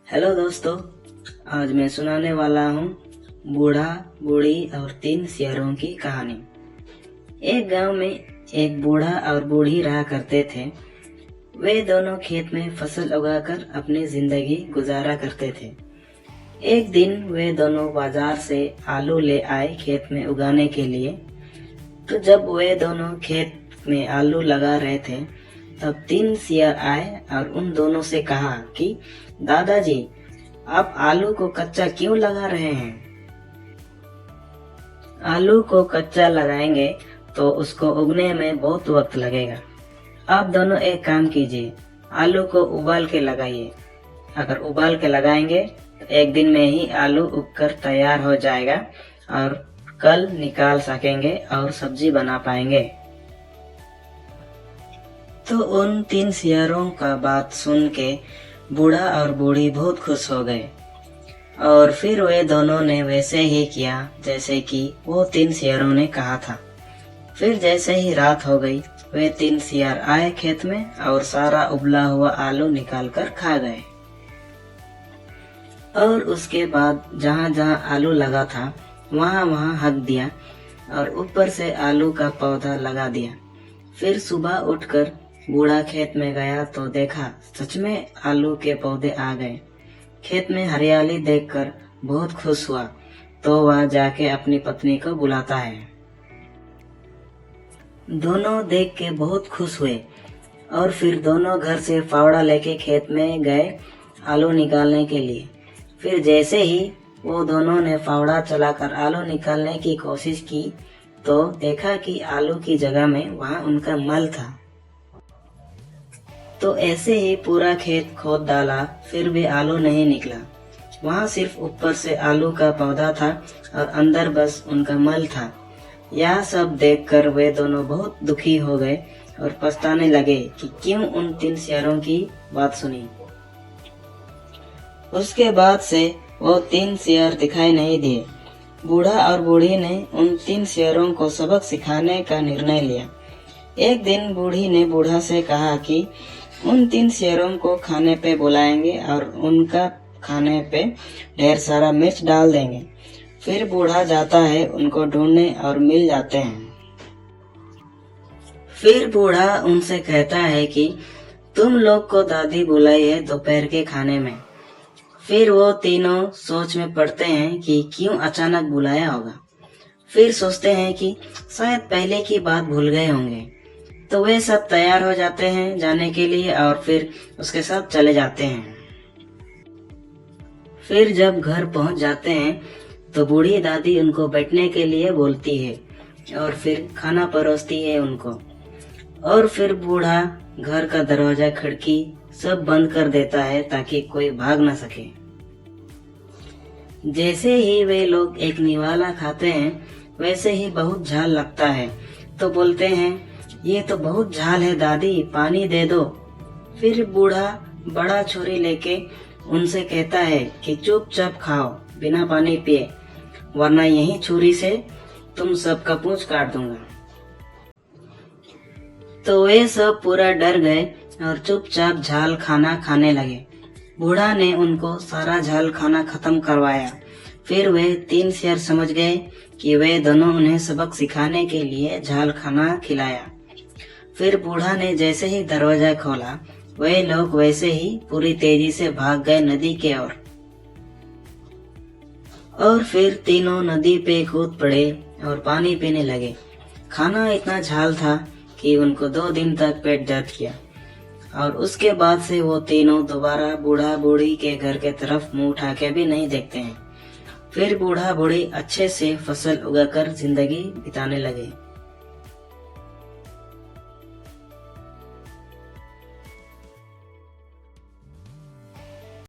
Hello दोस्तों, आज मैं सुनाने वाला हूँ बूढ़ा बूढ़ी और 3 शेरों की कहानी। एक गांव में एक बूढ़ा और बूढ़ी रहा करते थे। वे दोनों खेत में फसल उगाकर अपनी जिंदगी गुजारा करते थे। एक दिन वे दोनों बाजार से आलू ले आए खेत में उगाने के लिए। तो जब वे दोनों खेत में आलू लगा रहे थे, तब 3 शेर आए और उन दोनों से कहा कि दादाजी, आप आलू को कच्चा क्यों लगा रहे हैं? आलू को कच्चा लगाएंगे तो उसको उगने में बहुत वक्त लगेगा। आप दोनों एक काम कीजिए, आलू को उबाल के लगाइए। अगर उबाल के लगाएंगे तो एक दिन में ही आलू उगकर तैयार हो जाएगा और कल निकाल सकेंगे और सब्जी बना पाएंगे। तो उन 3 शेरों का बात सुन के बूढ़ा और बूढ़ी बहुत खुश हो गए और फिर वे दोनों ने वैसे ही किया जैसे कि वो 3 शेरों ने कहा था। फिर जैसे ही रात हो गई, वे 3 शेर आए खेत में और सारा उबला हुआ आलू निकाल कर खा गए। और उसके बाद जहाँ जहाँ आलू लगा था वहाँ वहाँ हक दिया और ऊपर से आलू का पौधा लगा दिया। फिर सुबह उठकर बूढ़ा खेत में गया तो देखा सच में आलू के पौधे आ गए। खेत में हरियाली देखकर बहुत खुश हुआ, तो वह जाके अपनी पत्नी को बुलाता है। दोनों देख के बहुत खुश हुए और फिर दोनों घर से फावड़ा लेके खेत में गए आलू निकालने के लिए। फिर जैसे ही वो दोनों ने फावड़ा चलाकर आलू निकालने की कोशिश की तो देखा कि आलू की जगह में वहाँ उनका मल था। तो ऐसे ही पूरा खेत खोद डाला, फिर भी आलू नहीं निकला। वहाँ सिर्फ ऊपर से आलू का पौधा था और अंदर बस उनका मल था। यह सब देखकर वे दोनों बहुत दुखी हो गए और पछताने लगे कि क्यों उन 3 शेरों की बात सुनी। उसके बाद से वो 3 शेर दिखाई नहीं दिए। बूढ़ा और बूढ़ी ने उन 3 शेरों को सबक सिखाने का निर्णय लिया। एक दिन बूढ़ी ने बूढ़ा से कहा कि उन 3 शेरों को खाने पे बुलाएंगे और उनका खाने पे ढेर सारा मिर्च डाल देंगे। फिर बूढ़ा जाता है उनको ढूंढने और मिल जाते हैं। फिर बूढ़ा उनसे कहता है कि तुम लोग को दादी बुलाई है दोपहर के खाने में। फिर वो तीनों सोच में पड़ते हैं कि क्यों अचानक बुलाया होगा। फिर सोचते हैं कि शायद पहले की बात भूल गए होंगे। तो वे सब तैयार हो जाते हैं जाने के लिए और फिर उसके साथ चले जाते हैं। फिर जब घर पहुंच जाते हैं तो बूढ़ी दादी उनको बैठने के लिए बोलती है और फिर खाना परोसती है उनको। और फिर बूढ़ा घर का दरवाजा खिड़की सब बंद कर देता है ताकि कोई भाग न सके। जैसे ही वे लोग एक निवाला खाते हैं वैसे ही बहुत झाल लगता है। तो बोलते हैं, ये तो बहुत झाल है दादी, पानी दे दो। फिर बूढ़ा बड़ा छुरी लेके उनसे कहता है कि चुपचाप खाओ बिना पानी पिए, वरना यही छुरी से तुम सबका पूंछ काट दूंगा। तो वे सब पूरा डर गए और चुपचाप झाल खाना खाने लगे। बूढ़ा ने उनको सारा झाल खाना खत्म करवाया। फिर वे 3 शेर समझ गए कि वे दोनों उन्हें सबक सिखाने के लिए झाल खाना खिलाया। फिर बूढ़ा ने जैसे ही दरवाजा खोला, वे लोग वैसे ही पूरी तेजी से भाग गए नदी के ओर। और फिर तीनों नदी पे कूद पड़े और पानी पीने लगे। खाना इतना झाल था कि उनको 2 दिन तक पेट दर्द किया। और उसके बाद से वो तीनों दोबारा बूढ़ा बूढ़ी के घर के तरफ मुंह उठा के भी नहीं देखते हैं। फिर बूढ़ा बूढ़ी अच्छे से फसल उगाकर जिंदगी बिताने लगे।